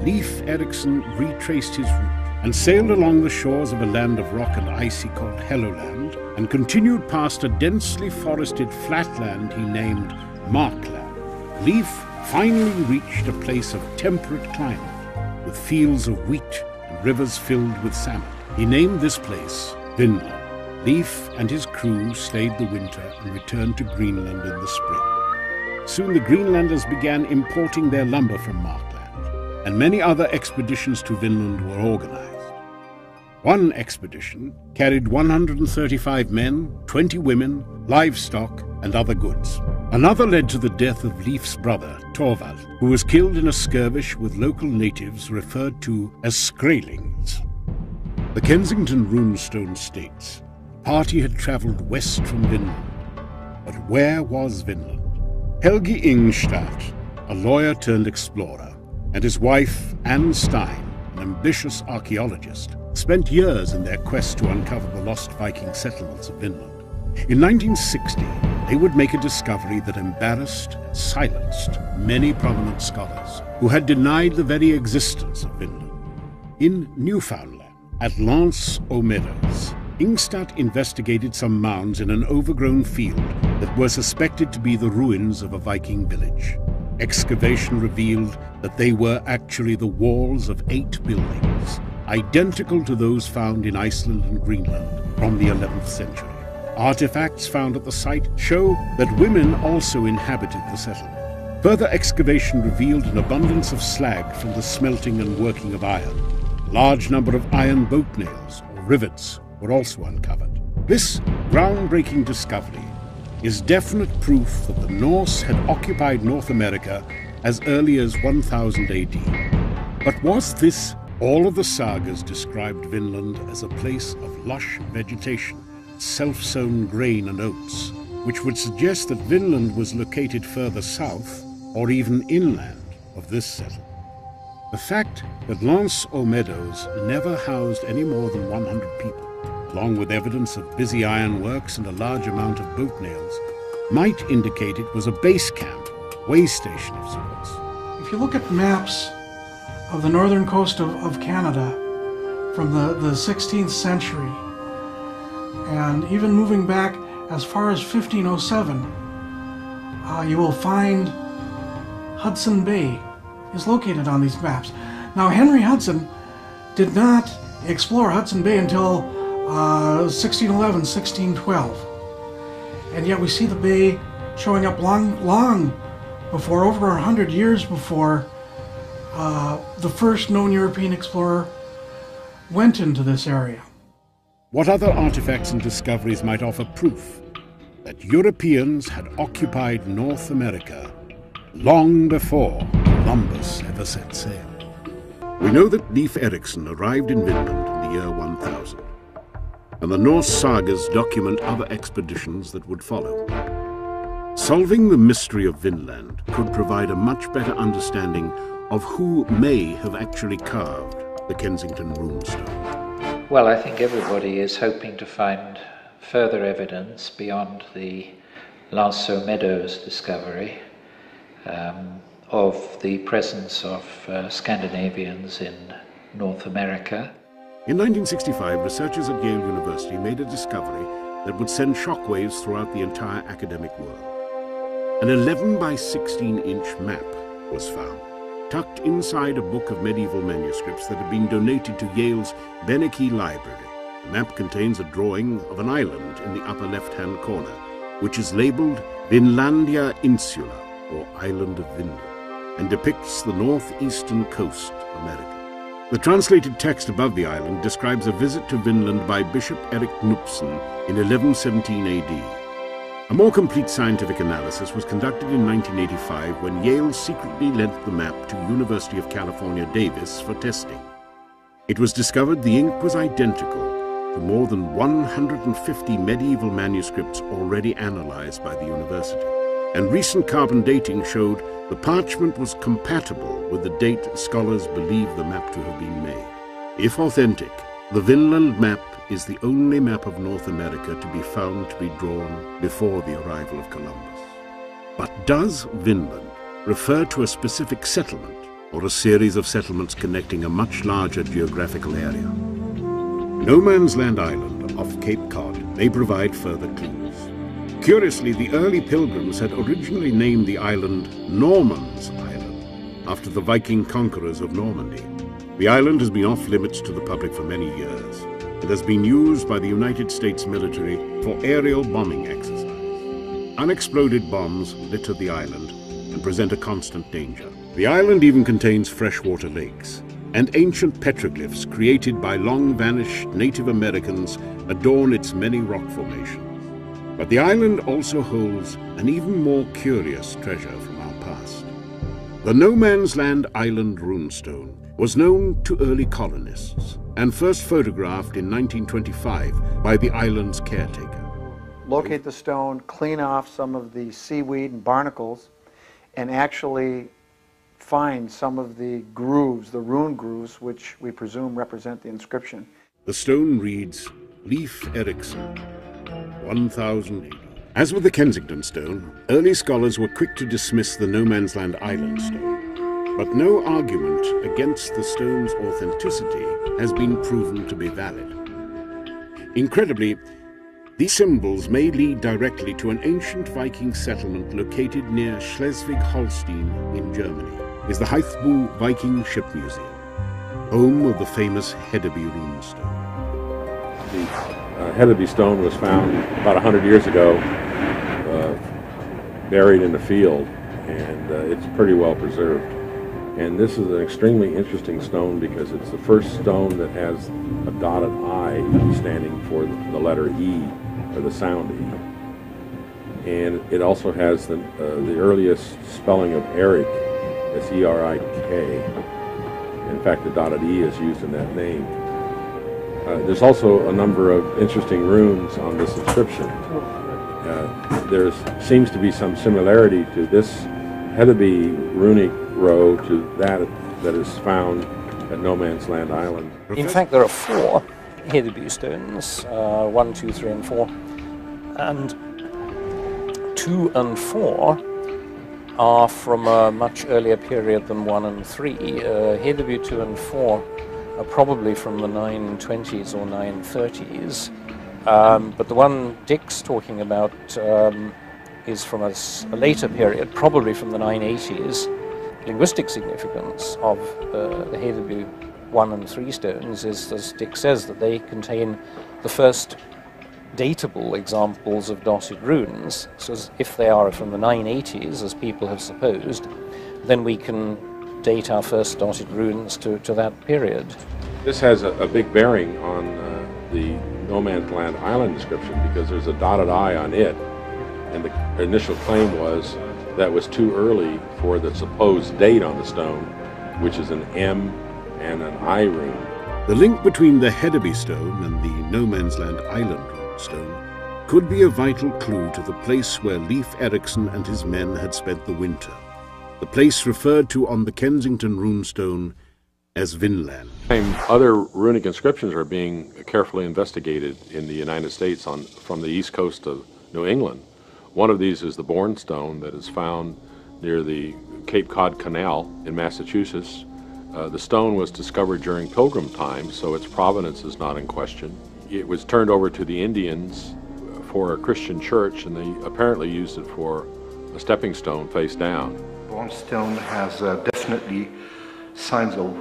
A: Leif Erikson retraced his route and sailed along the shores of a land of rock and ice he called Helluland, and continued past a densely forested flatland he named Markland. Leif finally reached a place of temperate climate, with fields of wheat and rivers filled with salmon. He named this place Vinland. Leif and his crew stayed the winter and returned to Greenland in the spring. Soon the Greenlanders began importing their lumber from Markland, and many other expeditions to Vinland were organized. One expedition carried 135 men, 20 women, livestock, and other goods. Another led to the death of Leif's brother, Torvald, who was killed in a skirmish with local natives referred to as Skrælings. The Kensington runestone states the party had travelled west from Vinland. But where was Vinland? Helgi Ingstad, a lawyer-turned-explorer, and his wife, Anne Stein, an ambitious archaeologist, spent years in their quest to uncover the lost Viking settlements of Vinland. In 1960, they would make a discovery that embarrassed and silenced many prominent scholars who had denied the very existence of Vinland. In Newfoundland, at Lance aux Meadows, Ingstad investigated some mounds in an overgrown field that were suspected to be the ruins of a Viking village. Excavation revealed that they were actually the walls of 8 buildings, identical to those found in Iceland and Greenland from the 11th century. Artifacts found at the site show that women also inhabited the settlement. Further excavation revealed an abundance of slag from the smelting and working of iron. A large number of iron boat nails or rivets were also uncovered. This groundbreaking discovery is definite proof that the Norse had occupied North America as early as 1000 AD. But was this? All of the sagas described Vinland as a place of lush vegetation, self-sown grain and oats, which would suggest that Vinland was located further south or even inland of this settlement. The fact that Lance aux Meadows never housed any more than 100 people, along with evidence of busy ironworks and a large amount of boat nails, might indicate it was a base camp, way station of sorts.
O: If you look at maps of the northern coast of Canada from the 16th century, and even moving back as far as 1507, you will find Hudson Bay is located on these maps. Now, Henry Hudson did not explore Hudson Bay until 1611, 1612. And yet we see the bay showing up long before, over 100 years before the first known European explorer went into this area.
A: What other artifacts and discoveries might offer proof that Europeans had occupied North America long before Columbus ever set sail? We know that Leif Erikson arrived in Vinland in the year 1000, and the Norse sagas document other expeditions that would follow. Solving the mystery of Vinland could provide a much better understanding of who may have actually carved the Kensington runestone.
P: Well, I think everybody is hoping to find further evidence beyond the Lance aux Meadows discovery of the presence of Scandinavians in North America.
A: In 1965, researchers at Yale University made a discovery that would send shockwaves throughout the entire academic world. An 11 by 16-inch map was found, tucked inside a book of medieval manuscripts that had been donated to Yale's Beneke Library. The map contains a drawing of an island in the upper left-hand corner, which is labeled Vinlandia Insula, or Island of Vinland, and depicts the northeastern coast of America. The translated text above the island describes a visit to Vinland by Bishop Erik Knudsen in 1117 AD. A more complete scientific analysis was conducted in 1985 when Yale secretly lent the map to University of California, Davis for testing. It was discovered the ink was identical to more than 150 medieval manuscripts already analyzed by the university, and recent carbon dating showed the parchment was compatible with the date scholars believe the map to have been made. If authentic, the Vinland map is the only map of North America to be found to be drawn before the arrival of Columbus. But does Vinland refer to a specific settlement or a series of settlements connecting a much larger geographical area? No Man's Land Island off Cape Cod may provide further clues. Curiously, the early pilgrims had originally named the island Norman's Island, after the Viking conquerors of Normandy. The island has been off limits to the public for many years. It has been used by the United States military for aerial bombing exercises. Unexploded bombs litter the island and present a constant danger. The island even contains freshwater lakes, and ancient petroglyphs created by long-vanished Native Americans adorn its many rock formations. But the island also holds an even more curious treasure from our past. The No Man's Land Island runestone was known to early colonists and first photographed in 1925 by the island's caretaker.
D: Locate the stone, clean off some of the seaweed and barnacles, and actually find some of the grooves, the rune grooves, which we presume represent the inscription.
A: The stone reads, Leif Erikson, 1080. As with the Kensington stone, early scholars were quick to dismiss the No Man's Land Island stone, but no argument against the stone's authenticity has been proven to be valid. Incredibly, these symbols may lead directly to an ancient Viking settlement located near Schleswig-Holstein in Germany, is the Heithbu Viking Ship Museum, home of the famous Hedeby runestone.
K: The Hedeby stone was found about 100 years ago, buried in a field, and it's pretty well preserved. And this is an extremely interesting stone because it's the first stone that has a dotted I standing for the letter E, or the sound E. And it also has the earliest spelling of Erik, as E-R-I-K. In fact, the dotted E is used in that name. There's also a number of interesting runes on this inscription. There seems to be some similarity to this Hedeby runic row to that is found at No Man's Land Island.
Q: In fact, there are 4 Hedeby stones, 1, 2, 3, and 4. And 2 and 4 are from a much earlier period than 1 and 3. Hedeby 2 and 4 are probably from the 920s or 930s. But the one Dick's talking about is from a later period, probably from the 980s. Linguistic significance of the Hedeby 1 and 3 stones is, as Dick says, that they contain the first datable examples of dotted runes. So if they are from the 980s, as people have supposed, then we can date our first dotted runes to that period.
K: This has a big bearing on the No Man's Land Island description because there's a dotted I on it, and the initial claim was that was too early for the supposed date on the stone, which is an M and an I rune.
A: The link between the Hedeby stone and the No Man's Land Island runestone could be a vital clue to the place where Leif Erikson and his men had spent the winter, the place referred to on the Kensington runestone as Vinland.
K: Other runic inscriptions are being carefully investigated in the United States from the east coast of New England. One of these is the Bourne stone that is found near the Cape Cod Canal in Massachusetts. The stone was discovered during Pilgrim times, so its provenance is not in question. It was turned over to the Indians for a Christian church, and they apparently used it for a stepping stone face down.
F: Bourne stone has definitely signs of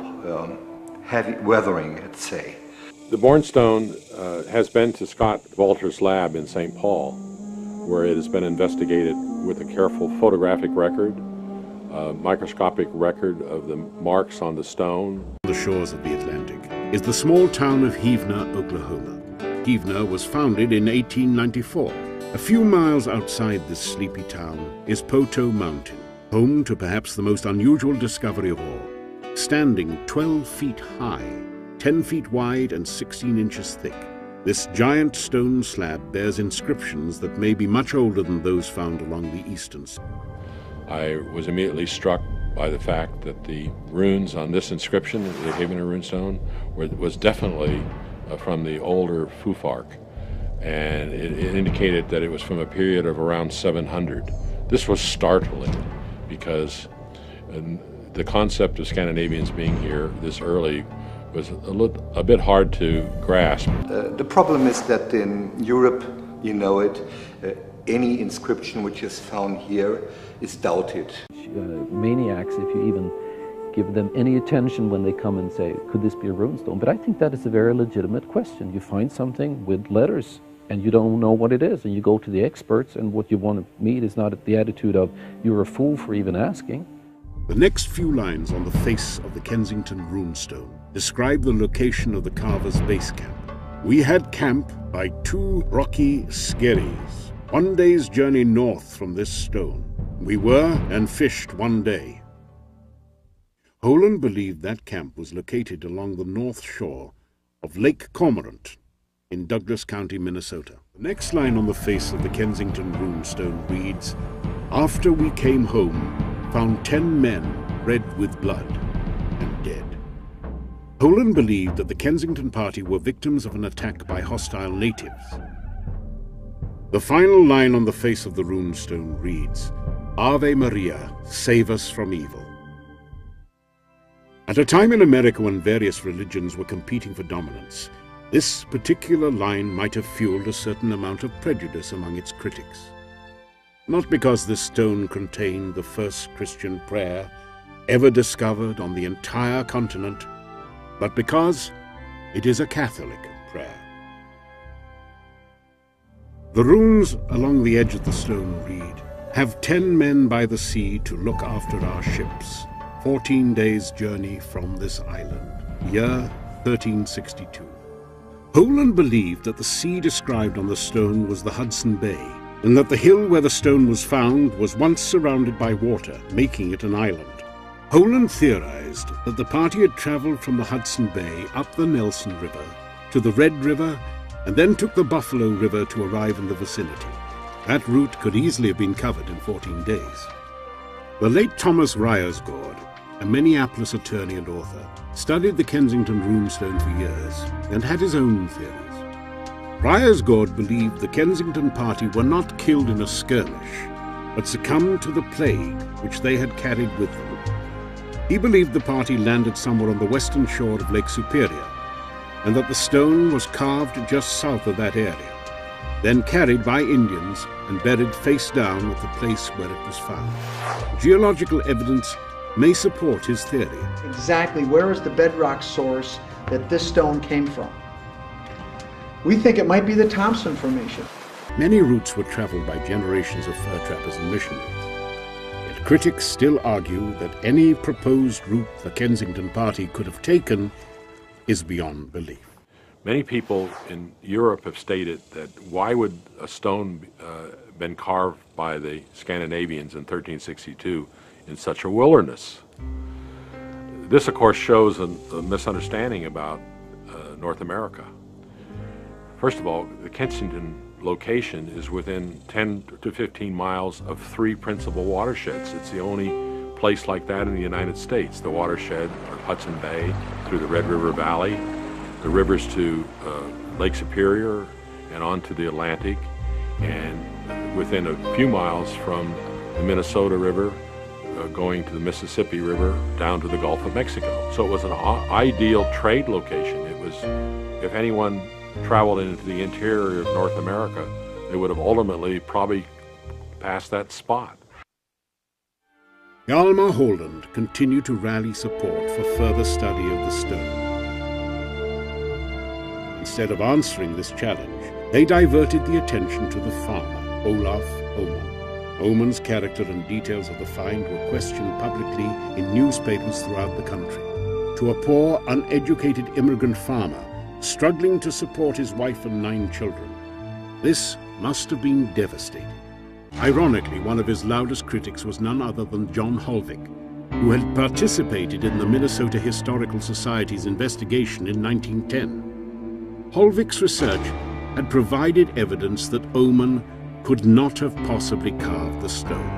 F: heavy weathering, let's say.
K: The Bourne stone has been to Scott Walter's lab in St. Paul, where it has been investigated with a careful photographic record, microscopic record of the marks on the stone.
A: On the shores of the Atlantic is the small town of Heavener, Oklahoma. Heavener was founded in 1894. A few miles outside this sleepy town is Poteau Mountain, home to perhaps the most unusual discovery of all. Standing 12 feet high, 10 feet wide and 16 inches thick, this giant stone slab bears inscriptions that may be much older than those found along the eastern side.
K: I was immediately struck by the fact that the runes on this inscription, the Heavener runestone, was definitely from the older Fufark, and it indicated that it was from a period of around 700. This was startling because the concept of Scandinavians being here this early was a bit hard to grasp.
F: The problem is that in Europe, you know it, any inscription which is found here is doubted.
H: Maniacs, if you even give them any attention when they come and say, could this be a runestone? But I think that is a very legitimate question. You find something with letters and you don't know what it is, and you go to the experts, and what you want to meet is not the attitude of, you're a fool for even asking.
A: The next few lines on the face of the Kensington runestone describe the location of the carver's base camp. We had camp by 2 rocky skerries, 1 day's journey north from this stone. We were and fished 1 day. Holland believed that camp was located along the north shore of Lake Cormorant in Douglas County, Minnesota. The next line on the face of the Kensington runestone reads, "After we came home, found 10 men red with blood and dead." Holland believed that the Kensington party were victims of an attack by hostile natives. The final line on the face of the runestone reads, "Ave Maria, save us from evil." At a time in America when various religions were competing for dominance, this particular line might have fueled a certain amount of prejudice among its critics. Not because this stone contained the first Christian prayer ever discovered on the entire continent, but because it is a Catholic prayer. The runes along the edge of the stone read, "Have 10 men by the sea to look after our ships. 14 days' journey from this island. Year 1362. Holland believed that the sea described on the stone was the Hudson Bay, and that the hill where the stone was found was once surrounded by water, making it an island. Holland theorized that the party had traveled from the Hudson Bay up the Nelson River to the Red River and then took the Buffalo River to arrive in the vicinity. That route could easily have been covered in 14 days. The late Thomas Ryersgord, a Minneapolis attorney and author, studied the Kensington runestone for years and had his own theories. Ryersgord believed the Kensington party were not killed in a skirmish, but succumbed to the plague which they had carried with them. He believed the party landed somewhere on the western shore of Lake Superior, and that the stone was carved just south of that area, then carried by Indians and buried face down at the place where it was found. Geological evidence may support his theory.
D: Exactly where is the bedrock source that this stone came from? We think it might be the Thompson Formation.
A: Many routes were traveled by generations of fur trappers and missionaries. Yet critics still argue that any proposed route the Kensington party could have taken is beyond belief.
K: Many people in Europe have stated that why would a stone been carved by the Scandinavians in 1362 in such a wilderness? This, of course, shows a misunderstanding about North America. First of all, the Kensington location is within 10 to 15 miles of 3 principal watersheds. It's the only place like that in the United States. The watershed of Hudson Bay through the Red River Valley, the rivers to Lake Superior and on to the Atlantic, and within a few miles from the Minnesota River, going to the Mississippi River, down to the Gulf of Mexico. So it was an ideal trade location. It was, if anyone traveled into the interior of North America, they would have ultimately probably passed that spot.
A: Hjalmar Holland continued to rally support for further study of the stone. Instead of answering this challenge, they diverted the attention to the farmer, Olaf Oman. Oman's character and details of the find were questioned publicly in newspapers throughout the country. To a poor, uneducated immigrant farmer struggling to support his wife and 9 children, this must have been devastating. Ironically, one of his loudest critics was none other than John Holvik, who had participated in the Minnesota Historical Society's investigation in 1910. Holvik's research had provided evidence that Oman could not have possibly carved the stone.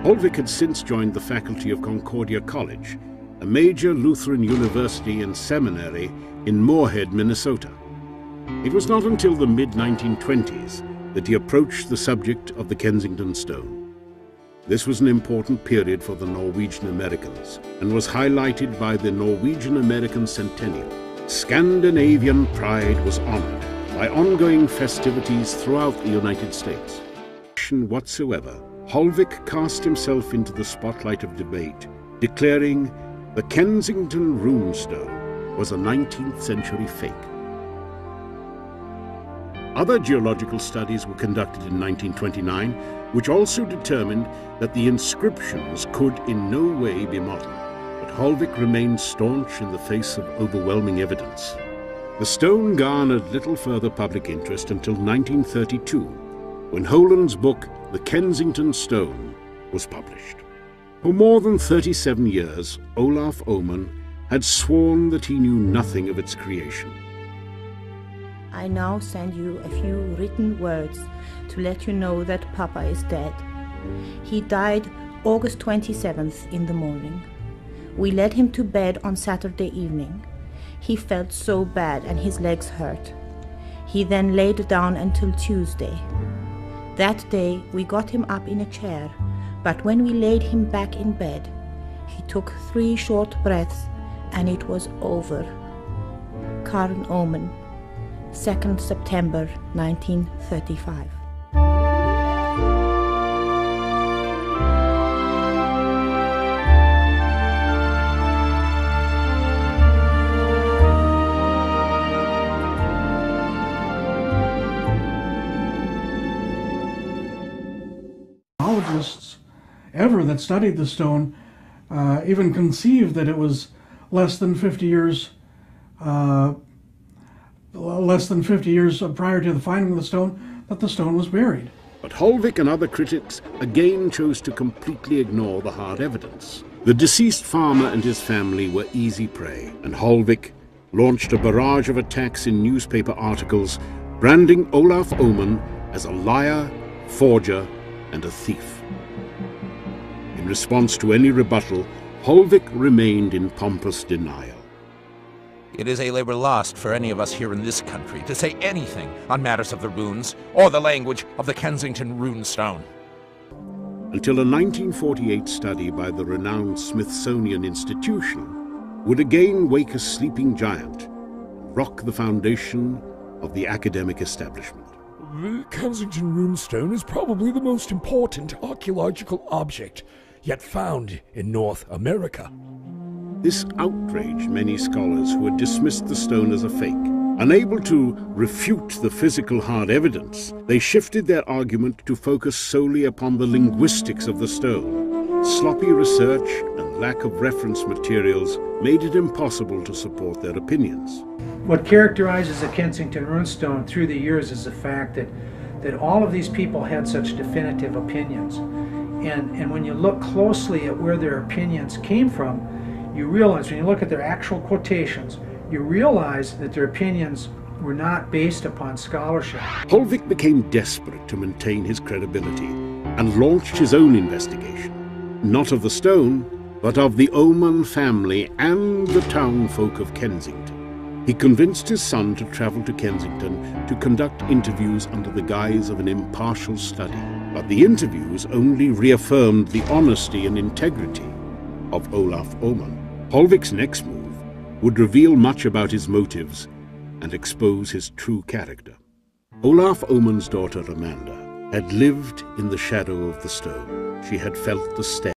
A: Holvik had since joined the faculty of Concordia College, a major Lutheran university and seminary in Moorhead, Minnesota. It was not until the mid-1920s that he approached the subject of the Kensington stone. This was an important period for the Norwegian Americans and was highlighted by the Norwegian American Centennial. Scandinavian pride was honored by ongoing festivities throughout the United States. Whatsoever, Holvik cast himself into the spotlight of debate, declaring the Kensington runestone was a 19th century fake. Other geological studies were conducted in 1929, which also determined that the inscriptions could in no way be modern, but Holvik remained staunch in the face of overwhelming evidence. The stone garnered little further public interest until 1932, when Holland's book, The Kensington Stone, was published. For more than 37 years, Olaf Oman had sworn that he knew nothing of its creation.
R: I now send you a few written words to let you know that Papa is dead. He died August 27th in the morning. We led him to bed on Saturday evening. He felt so bad and his legs hurt. He then laid down until Tuesday. That day we got him up in a chair, but when we laid him back in bed, he took 3 short breaths and it was over. Karen Oman, 2nd September 1935.
O: Archaeologists ever that studied the stone even conceived that it was less than 50 years prior to the finding of the stone that the stone was buried.
A: But Holvik and other critics again chose to completely ignore the hard evidence. The deceased farmer and his family were easy prey, and Holvik launched a barrage of attacks in newspaper articles, branding Olaf Oman as a liar, forger, and a thief. In response to any rebuttal, Holvik remained in pompous denial.
M: It is a labor lost for any of us here in this country to say anything on matters of the runes or the language of the Kensington runestone.
A: Until a 1948 study by the renowned Smithsonian Institution would again wake a sleeping giant and rock the foundation of the academic establishment.
S: The Kensington runestone is probably the most important archaeological object yet found in North America.
A: This outraged many scholars who had dismissed the stone as a fake. Unable to refute the physical hard evidence, they shifted their argument to focus solely upon the linguistics of the stone. Sloppy research and lack of reference materials made it impossible to support their opinions.
J: What characterizes the Kensington runestone through the years is the fact that all of these people had such definitive opinions. And when you look closely at where their opinions came from, you realize, when you look at their actual quotations, you realize that their opinions were not based upon scholarship.
A: Holvik became desperate to maintain his credibility and launched his own investigation, not of the stone, but of the Oman family and the townfolk of Kensington. He convinced his son to travel to Kensington to conduct interviews under the guise of an impartial study. But the interviews only reaffirmed the honesty and integrity of Olaf Oman. Holvik's next move would reveal much about his motives and expose his true character. Olaf Oman's daughter Amanda had lived in the shadow of the stone. She had felt the stare